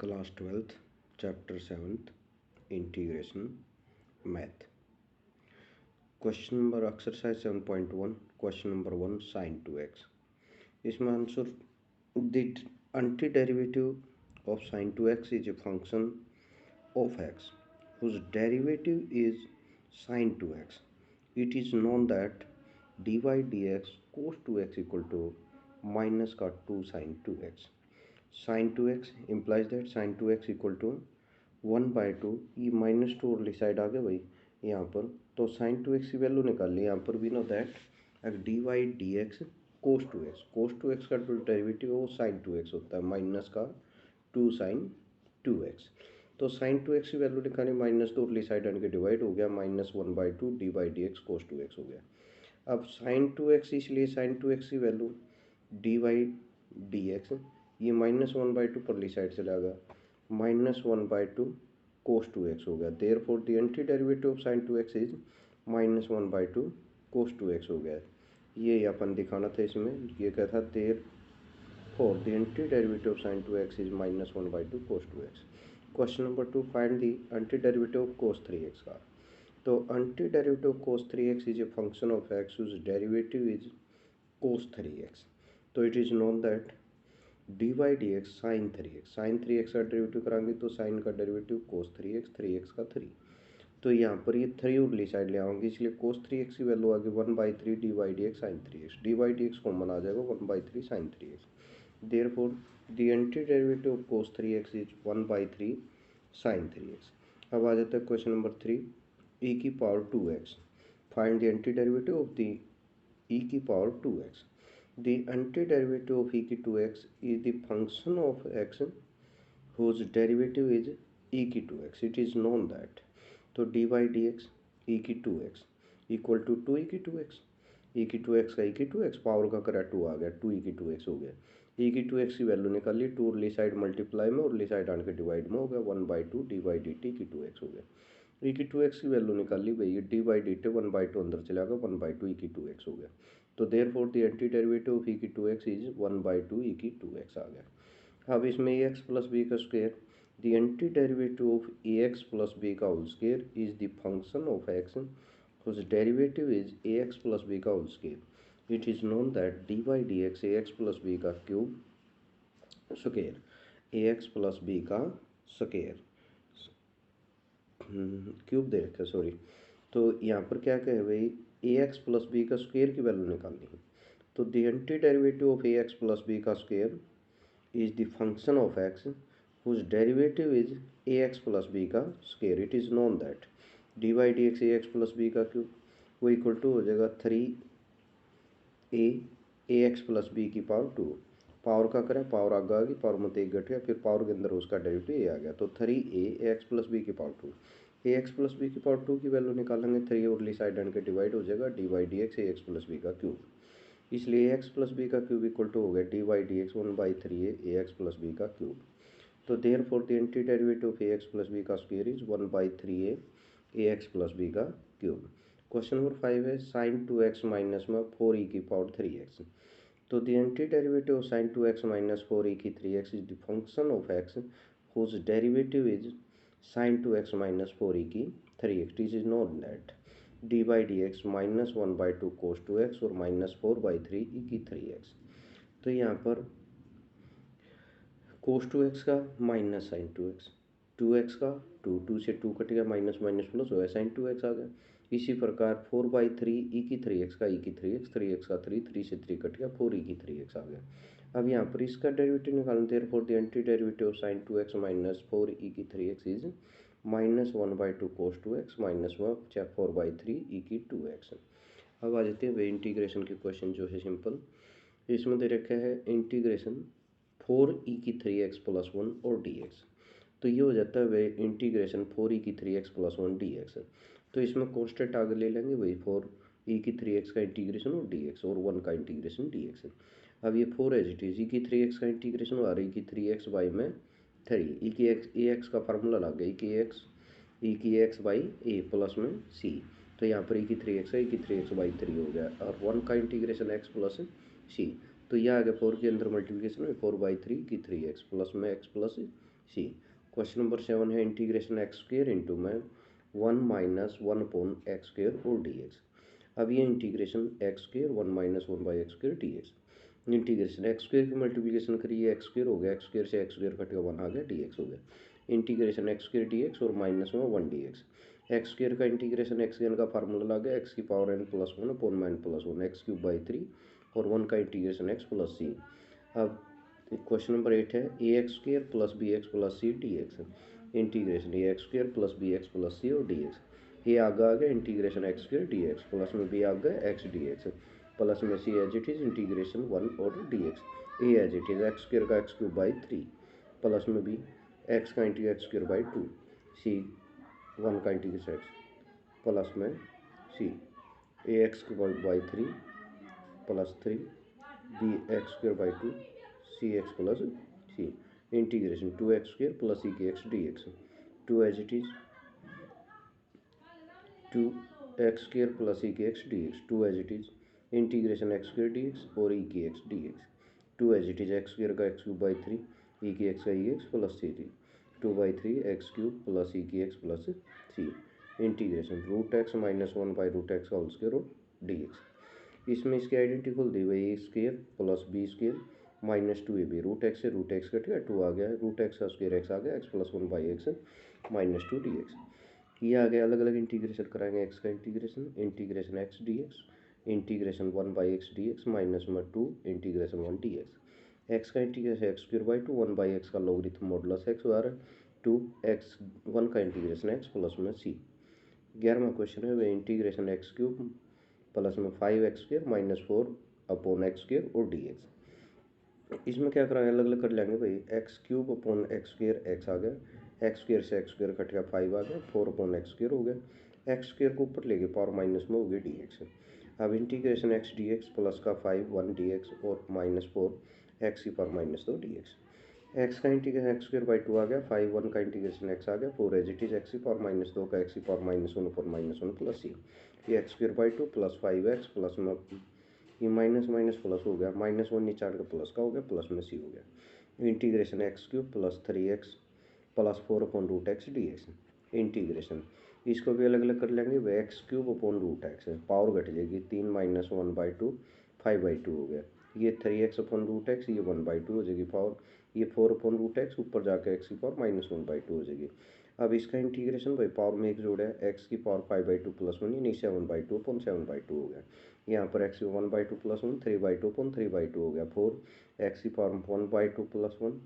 Class 12th, Chapter 7th, Integration, Math. Question number exercise 7.1, question number 1, sin 2x. इसमें answer the antiderivative of sin 2x is a function of x whose derivative is sin 2x. It is known that dy dx cos 2x equal to minus का 2 sin 2x. Sin 2x implies that sin 2x equal to 1/2 ये minus two और side आ गया भाई यहाँ पर। तो sin 2x की value निकाल ली। यहाँ पर we know that D Y D x cos two x का जो डेरिवेटिव है वो sin 2x होता है, माइनस का 2 sin 2x। तो sin 2x की वैल्यू निकाली, माइनस टू और साइड आने के डिवाइड हो गया, -1/2 डी वाई डी एक्स कोस 2x हो गया। अब sin 2x, इसलिए sin 2x की value d Y D x ये -1/2 परली साइड चला गया, -1/2 cos 2x हो गया। Therefore the anti derivative of sin 2x is -1/2 cos 2x हो गया। ये अपन दिखाना था इसमें, ये क्या था, therefore the anti derivative of sin 2x is -1/2 cos 2x। Question number 2, find the anti derivative of cos 3x का। तो anti derivative of cos 3x is a function of x whose derivative is cos 3x। तो it is known that D Y D x sine 3x, sine 3x का derivative कराएंगे तो sign का derivative कोस 3x, 3x का 3। तो यहाँ पर ये 3 उरली साइड ले आऊँगी, इसलिए कोस 3x की वैल्यू आ गई 1/3 D Y D x sine 3x। D Y D X common आ जाएगा 1/3 sine 3x। Therefore the anti derivative of cos 3x is 1/3 sine 3x। अब आ जाता है क्वेश्चन नंबर 3, e की power 2x। Find the anti derivative of the e की power 2x। The antiderivative of e की 2x is the function of x whose derivative is e की 2x. It is known that तो dy dx e की 2x equal to 2 e की 2x, e की 2x का e की 2x power का करा 2 आ गया, 2 e की 2x हो गया। e की 2x की वैल्यू निकाल ली, 2 उरली साइड मल्टीप्लाई में, उरली साइड आने के डिवाइड में हो गया, 1/2 dy dt की 2x हो गया। e की 2x की वैल्यू निकाल ली भाई, dy dt 1/2 अंदर चला गया, 1/2 e की 2x हो गया। तो therefore the anti derivative of e की 2x इज 1/2 e की 2x आ गया। अब इसमें ax प्लस बी का square, the anti derivative of ax plus B का whole square is the function of x whose derivative is ax plus B का whole square. It is known that dy dx ax plus B का cube square, ax plus B का square cube दे रखा है, sorry. तो यहाँ पर क्या कहे भाई, ए एक्स प्लस बी का स्क्वायर की वैल्यू निकालनी है। तो the anti derivative of A X plus B का square is the function of X whose derivative is A X plus B का square. It is known that D Y D X A X plus B का cube वो equal to हो जाएगा 3a A X plus B की power 2। Power का करें, power आगे आ गई, पावर में 1 घट गया, फिर पावर के अंदर उसका डेरिवेटिव ए आ गया। तो 3a एक्स प्लस बी की पावर 2, ए एक्स प्लस बी की पावर 2 की वैल्यू निकालेंगे, 3 उरली साइड आने के डिवाइड हो जाएगा, D Y D X A X plus B का क्यूब। इसलिए ए एक्स प्लस बी का क्यूब इक्वल टू हो गया D Y D X 1/3 A X plus B का क्यूब। तो therefore the anti derivative of A X plus B का square is 1/3 A X plus B का cube. Question number 5 है sign 2x minus में 4e की power 3x। तो the anti derivative of sine 2x minus 4e की 3x is the function of x whose derivative is sin 2x minus 4e की 3x। It is known that dy dx minus 1/2 cos 2x और minus 4/3 e की 3x। तो यहाँ पर cos 2x का minus sign 2x, 2x का 2 से 2 cut गया, माइनस माइनस प्लस हो गया, साइन 2x आ गया। इसी प्रकार 4/3 e की 3x का e की 3x, 3x का 3 से 3 कट गया, 4 e की 3x आ गया। अब यहाँ पर इसका डेरिवेटिव निकालना, therefore the anti derivative of sine 2x minus 4e की 3x is -1/2 cos 2x minus 4/3 e की 2x। अब आ जाते हैं वे इंटीग्रेशन के क्वेश्चन जो है सिंपल। इसमें दे रखा है इंटीग्रेशन 4e की 3x प्लस 1 और dx। तो ये हो जाता है वे इंटीग्रेशन 4e की 3x प्लस 1 dx। तो इसमें कॉन्स्टेंट आगे ले लेंगे वही 4e की 3x का इंटीग्रेशन और dx और 1 का इंटीग्रेशन dx। अब ये 4 एज इट इज, e की 3x का इंटीग्रेशन और e की 3x बाई में 3, e की x ए एक्स का फार्मूला लग गया, e की x बाई ए प्लस में c। तो यहाँ पर e की 3x है, e की 3x बाई 3 हो गया, और 1 का इंटीग्रेशन x प्लस c। तो यह आ गया 4 के अंदर मल्टीप्लिकेशन में 4/3 की 3x प्लस में x प्लस सी। क्वेश्चन नंबर 7 है इंटीग्रेशन एक्स स्क्र इंटू में 1 माइनस 1 अपॉन एक्स स्क्र और डी एक्स। अब ये integration X square 1 minus 1 by x square D x. Integration X square की मल्टीप्लिकेशन करिए, एक्स स्क्र हो गया, एक्स स्क्र से एक्स स्क्र कट गया 1 आ गया, डी एक्स हो गया। Integration X square D X और माइनस में 1 डी एक्स। एक्स स्क्र का इंटीग्रेशन एक्स एन का फार्मूला लगा एक्स की पावर एन प्लस 1 अपॉन में n plus 1 x cube by 3 और 1 का इंटीग्रेशन एक्स प्लस सी। अब क्वेश्चन नंबर 8 है A X square plus B X plus C D x. Integration A X square plus B X plus C और D x. ये आगे आ गया integration X square D x plus में B आ गया एक्स डी एक्स प्लस में C as it is integration 1 और D X. A as it is X square का एक्स क्यूब बाई 3 प्लस में बी एक्स का integration X square by 2 C 1 का integration X plus में C A X by 3 plus 3 B X square by 2 C X plus C integration 2 X square plus ई के X D x 2 as it is 2 X square plus ई के X D x 2 as it is integration X square D X और E के X D x 2 as it is X square का x cube by 3 E के X का E X plus C 2 by 3 X cube plus ई के x plus C integration root X minus 1 by root X का whole square और D X. इसमें इसकी identity खोल दी भाई A square plus B square minus 2 A B root X से root X cut गया 2 आ गया रूट एक्स का स्क्वायर एक्स आ गया x plus 1 by x minus 2 d x. ये आगे अलग अलग इंटीग्रेशन कराएंगे एक्स का integration x D x integration 1 by x D x minus में 2 इंटीग्रेशन 1 डी एक्स। एक्स का integration x square by 2 1 by x का लॉगरिथम मॉडुलस एक्स और 2 एक्स 1 का इंटीग्रेशन एक्स प्लस में सी। 11वां क्वेश्चन है वे इंटीग्रेशन एक्स क्यूब प्लस में 5 X square minus 4 upon X square और डी एक्स। इसमें क्या कराएंगे अलग अलग कर लेंगे भाई X cube upon X square X आ गया एक्स स्क्वायर से एक्स स्क्वायर कट गया 5 आ गया 4 अपॉन एक्स स्क्वायर हो गया एक्स स्क्वायर को ऊपर लेके पावर माइनस में हो गया डी एक्स। अब integration x D x plus का 5 1 डी एक्स और माइनस 4 एक्स की power minus 2 d x. X का इंटीग्रेशन एक्स स्क्वायर बाई 2 आ गया 5 1 का इंटीग्रेशन एक्स आ गया 4 एज इट इज एक्स की पावर माइनस 2 का एक्स की पावर माइनस 1 ऊपर माइनस 1 प्लस सी। ये x square by 2 plus 5 x plus में ये माइनस माइनस प्लस हो गया माइनस 1 नीचे का प्लस का हो गया प्लस में सी हो गया integration x cube plus 3x plus 4 upon root x D x. Integration इसको भी अलग अलग कर लेंगे वे x cube upon root x power घट जाएगी 3 माइनस 1 बाई 2 5 बाई 2 हो गया ये 3x अपॉन रूट एक्स ये 1 बाई 2 हो जाएगी पावर ये 4 अपॉन रूट एक्स ऊपर जाकर एक्स की पावर माइनस 1 बाई 2 हो जाएगी। अब इसका इंटीग्रेशन भाई पावर में एक जोड़ा है एक्स की पावर 5 बाई 2 प्लस 1 यानी 7 बाई 2 अपॉन 7 बाई 2 हो गया यहाँ पर x 1 by 2 plus 1 3 by 2 upon 3 by 2 हो गया 4 एक्स की पावर 1 बाई 2 प्लस 1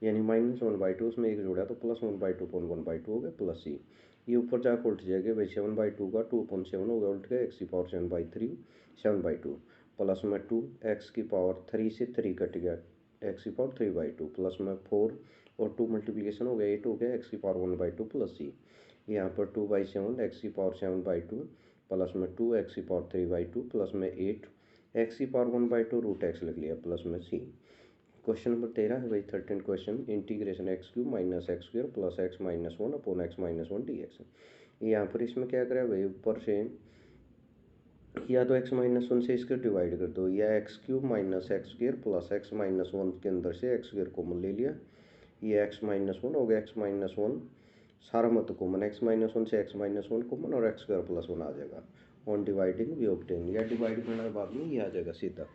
यानी माइनस 1 बाई 2 उसमें एक जोड़ा तो प्लस 1 बाई 2 अपॉन 1 बाई 2 हो गया प्लस सी। ये ऊपर जाकर उल्ट जाएगा भाई 7 बाई 2 का 2 अपॉन 7 हो गया उल्ट गया एक्स की पावर 7 बाई 3 7 बाई 2 प्लस में 2 एक्स की पावर 3 से 3 कट गया एक्स की पावर 3 बाई 2 प्लस में 4 और 2 मल्टीप्लिकेशन हो गया 8 हो गया एक्स की पावर 1 बाई 2 प्लस सी। यहाँ पर 2 बाई 7 एक्स की पावर 7 बाई 2 प्लस में 2 एक्स की पावर 3 बाई 2 प्लस में 8 एक्स की पावर 1 बाई 2 रूट एक्स लिख लिया प्लस में सी। क्वेश्चन नंबर 13 है भाई 13 question integration x cube minus x square plus x minus 1 upon x minus 1 D x. यहाँ पर इसमें क्या करें भाई ऊपर से या तो एक्स माइनस 1 से इसको डिवाइड कर दो या x cube minus x square plus x minus 1 के अंदर से एक्स स्क्वायर कॉमन ले लिया ये एक्स माइनस 1 हो गया एक्स माइनस 1 सारा मत कॉमन एक्स माइनस 1 से एक्स माइनस 1 कॉमन और एक्स स्क्वायर प्लस 1 आ जाएगा ऑन डिवाइडिंग वी ऑब्टेन या डिवाइड करने के बाद में ये आ जाएगा सीधा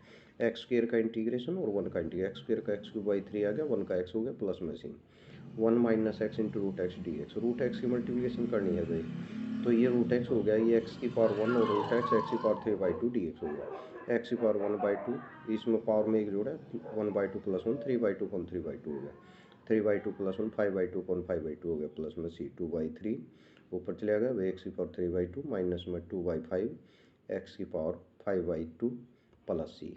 एक्स स्क्वायर का इंटीग्रेशन और 1 का इंटीग्रेशन एक्स स्क्वायर का एक्स क्यूब बाई 3 आ गया 1 का एक्स हो गया प्लस में c 1 minus x into root x D x root x की मल्टीप्लिकेशन करनी है भाई तो ये रूट एक्स हो गया ये एक्स की पावर 1 और रूट एक्स एक्स की पावर 3 बाई 2 डी एक्स हो गया एक्स की पावर 1 बाई 2 इसमें पावर में एक जोड़ा 1 by 2 plus 1 3 by 2 upon 3 by 2 हो गया 3 by 2 plus 1 5 by 2 upon 5 by 2 हो गया प्लस में सी 2 बाई 3 ऊपर चले गया वे एक्स की पावर 3 बाई 2 माइनस में 2 बाई 5 एक्स की power 5 by 2 plus C.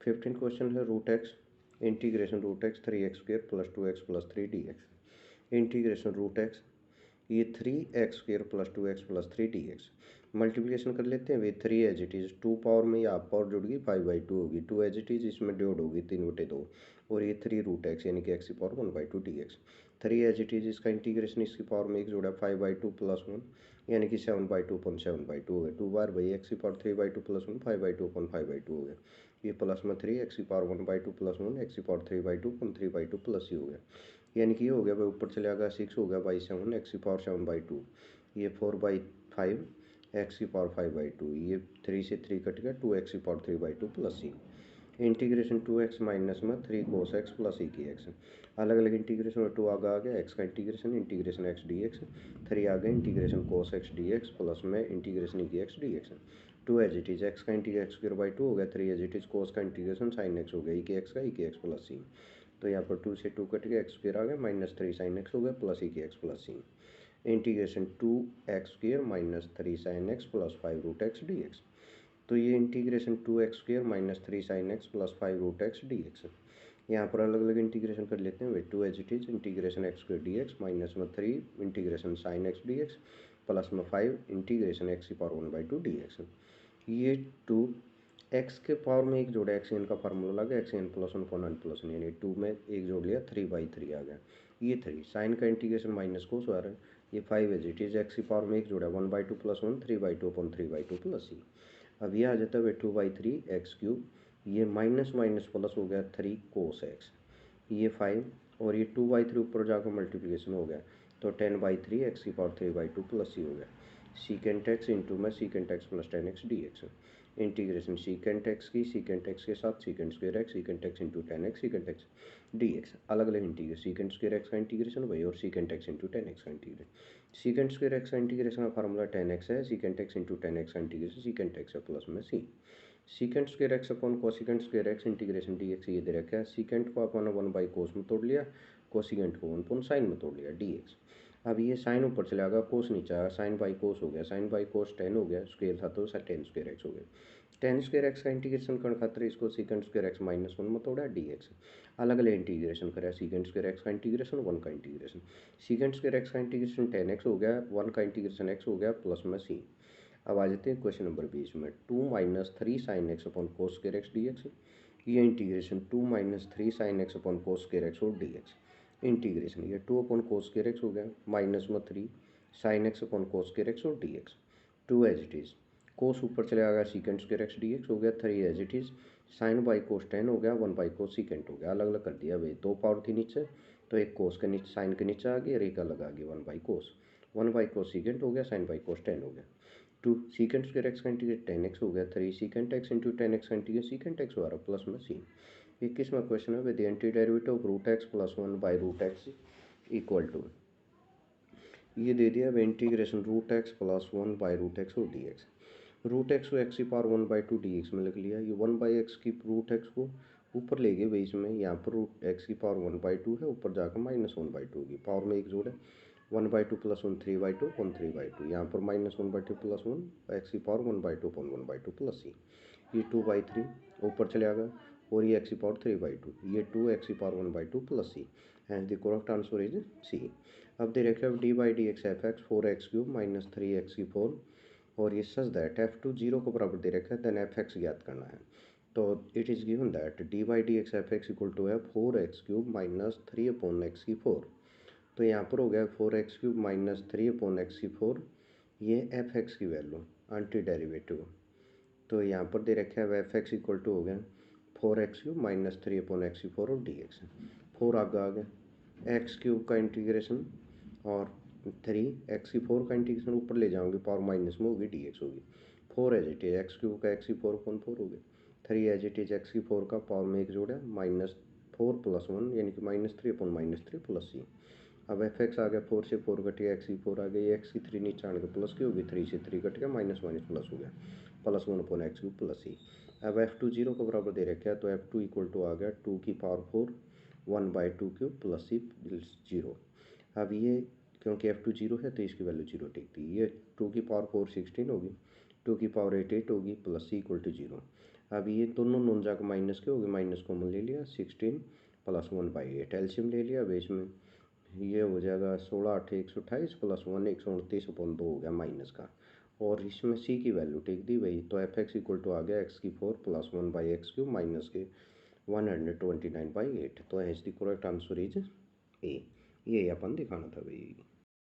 15 question है root x integration root x 3x square plus 2x plus 3 d x. Integration root x ये 3x square plus 2x plus 3 d x multiplication कर लेते हैं वे 3 as it is 2 power में या power जुड़ गई 5 बाई 2 होगी 2 एज इट इज़ इसमें डिवाइड होगी 3/2 और ये 3 रूट एक्स यानी कि एक्स की power 1 by 2 d x 3 as it is इसका इंटीग्रेशन इसकी पावर में एक जोड़ा 5 बाई 2 प्लस 1 यानी कि 7 बाई 2 अपॉन 7 बाई 2 हो गया 2 बार भाई एक्स की power 3 by 2 plus 1 5 by 2 upon 5 by 2 हो गया ये प्लस में 3 एक्स की पावर 1 बाई 2 प्लस 1 एक्स की power 3 by 2 upon 3 by 2 plus ही हो गया यानी कि ये हो गया भाई, ऊपर चले गया 6 हो गया बाई 7 एक्स की पावर 7/2, ये 4/5 एक्स की पावर 5/2, ये 3 से 3 कट गया 2 एक्स की power 3/2 plus C. Integration 2x minus में 3 कोस एक्स प्लस ई की एक्स, अलग अलग इंटीग्रेशन में 2 आगे आ गया, एक्स का integration integration x D x, 3 आ गया integration cos x D x plus में इंटीग्रेशन ई की x D x. 2 as it is x का इंटीग्रेशन एक्स स्क्वायर बाई 2 हो गया, 3 एज इट इज कोस का इंटीग्रेशन साइन एक्स हो गया, ई के एक्स का ई के एक्स प्लस सी। तो यहाँ पर 2 से 2 कट गया, एक्स स्क्वायर आ गया माइनस 3 साइन एक्स हो गया प्लस ई के x plus C. Integration 2x square minus 3 sine x plus 5 root x D x. तो ये integration 2x square minus 3 sine x plus 5 root x D x. यहाँ पर अलग अलग इंटीग्रेशन कर लेते हैं भाई। 2 as it is integration x square d x minus में 3 integration sine x D x plus में 5 इंटीग्रेशन एक्स की पावर 1/2 डी एक्स। ये 2 एक्स के पावर में एक जोड़ा एक्स एन का फार्मूला लगा, x n plus 1 upon n plus 1, यानी 2 में एक जोड़ लिया 3/3 आ गया। ये 3 साइन का इंटीग्रेशन माइनस कोस आ रहा है, ये 5 एज इट इज एक्स की पावर में एक जोड़ा 1/2 प्लस 1 3/2 अपॉन 3/2 प्लस सी। अब ये आ जाता है 2/3 एक्स क्यूब, ये माइनस माइनस प्लस हो गया 3 कोस एक्स, ये 5 और ये 2/3 ऊपर जाकर मल्टीप्लिकेशन हो गया, तो 10/3 एक्स की पावर 3/2 प्लस सी हो गया। सीकेंट एक्स इंटू में secant x plus 10x D x. Integration secant x की सीकेंट एक्स के साथ secant square x, secant x into 10x secant x D x, अलग अलग इंटीग्रेशन सीकेंट स्क्वायर एक्स का integration भाई और सीकेंट एक्स इंटू 10x का integration. Secant square x का इंटीग्रेशन का फार्मूला 10x है, सीकेंट एक्स इंटू 10x का इंटीग्रेशन सीकेंट एक्स है प्लस में सी। Secant square x upon cosecant square x integration D x, ये दे रखा है। सीकेंट को अपन 1/कोस में तोड़ लिया, कोसिकेंट को 1 साइन में तोड़ लिया डी एक्स। अब ये साइन ऊपर चला गया, कोस नीचे आया, साइन बाई कोस हो गया, साइन बाई कोस 10 हो गया, स्क्वायर था तो 10 स्क्वायर एक्स हो गया। 10 स्क्वायर एक्स का इंटीग्रेशन करने खातिर इसको सीकेंट स्क्वायर एक्स माइनस 1 में तोड़ा डी एक्स, अलग अलग इंटीग्रेशन करा। सीकेंट स्क्वायर एक्स का इंटीग्रेशन 1 का इंटीग्रेशन, सीकेंट स्क्वायर एक्स का इंटीग्रेशन 10x हो गया, 1 का इंटीग्रेशन x हो गया प्लस में सी। अब आ जाते हैं क्वेश्चन नंबर 20 में। 2 minus 3 sine x upon cos square x D x, ये integration 2 minus 3 sine x upon cos square x और डी एक्स। इंटीग्रेशन ये 2 अपॉन कोस स्क्वायर एक्स हो गया माइनस में 3 sine x upon cos square x और D x. 2 as it is cos ऊपर चले आ गया, secant square x D x हो गया। 3 as it is sine by cos 10 हो गया, 1/कोस सीकेंट हो गया, अलग अलग कर दिया भाई। 2 पावर थी नीचे, तो एक कोस के नीचे साइन के नीचे आ गई और एक अलग आ गई 1/कोस, 1/कोस सीकेंट हो गया, साइन बाई कोस 10 हो गया। 2 सीकेंट स्क्वायर एक्स का इंटीग्रेट 10x हो गया, 3 सीकेंट एक्स इंटू 10x का इंटीग्रेट सीकेंट एक्स हो रहा प्लस में सी। 21वां क्वेश्चन है, with anti derivative of root x plus 1 by root x equal to, ये दे दिया integration root x plus 1 by root x और डी एक्स। रूट एक्स को एक्स की पावर 1/2 डी एक्स में लिख लिया, ये 1/x की रूट एक्स को ऊपर ले गए भाई, इसमें यहाँ पर रूट एक्स की पावर 1/2 है, ऊपर जाकर माइनस 1/2 होगी, पावर में एक जोड़ है 1/2 प्लस 1 3/2 अपॉन 3/2, यहाँ पर माइनस 1/2 प्लस 1 एक्स की पावर 1/2 अपॉन 1/2 प्लस सी। ये 2/3 ऊपर चले आ गया और ये एक्स की पावर 3/2, ये 2 एक्स की power 1/2 plus c, and the correct answer is c. अब दे रखे d by d x f x 4x³ minus 3x की 4, और ये सच दैट f2 0 को बराबर दे रखा है, देन fx ज्ञात करना है। तो it is given that d by d x f x equal to है 4x³ माइनस 3 अपॉन एक्स की 4। तो यहाँ पर हो गया 4x³ माइनस 3 अपॉन एक्स की 4, ये एफ एक्स की वैल्यू एंटी डेरिवेटिव। तो यहाँ पर दे रखा है एफ एक्स इक्वल टू हो गया 4x³ माइनस 3 अपॉन एक्स की 4 और डी एक्स, 4 आगे आ गया, x³ का इंटीग्रेशन और 3 एक्स की 4 का इंटीग्रेशन ऊपर ले जाओगे, पावर माइनस में होगी डी एक्स होगी। 4 एज इट इज x³ का एक्स की 4 अपॉन 4 हो गया, 3 एज इट इज एक्स की 4 का पावर में एक जोड़ा माइनस 4 प्लस 1 यानी कि minus 3 upon minus 3 plus C. अब एफ एक्स आ गया, 4 से 4 कट गया, एक्स की 4 आ गई, एक्स की 3 नीचे आने के प्लस की होगी, 3 से 3 कट गया, माइनस माइनस प्लस हो गया, plus 1 upon x cube plus C. अब f2 0 के बराबर दे रखा है, तो f2 इक्वल टू आ गया 2 की पावर 4 1/2 क्यूब प्लस सी 0। अब ये क्योंकि f2 0 है तो इसकी वैल्यू 0 टिक थी, ये 2 की पावर 4 16 होगी, 2 की पावर 8 8 होगी, प्लस सी इक्वल टू 0। अब ये दोनों नॉन जाकर माइनस के होगी, माइनस कॉमन ले लिया, 16 प्लस 1/8 एलसीएम ले लिया, बेस में ये हो जाएगा 16 8 128 प्लस 1 129 अपॉन 2 हो गया माइनस का, और इसमें सी की वैल्यू टिक दी वही, तो एफ एक्स इक्वल टू आ गया एक्स की 4 प्लस 1/x³ माइनस के 129/8। तो as the correct answer is a, ये अपन दिखाना था भाई।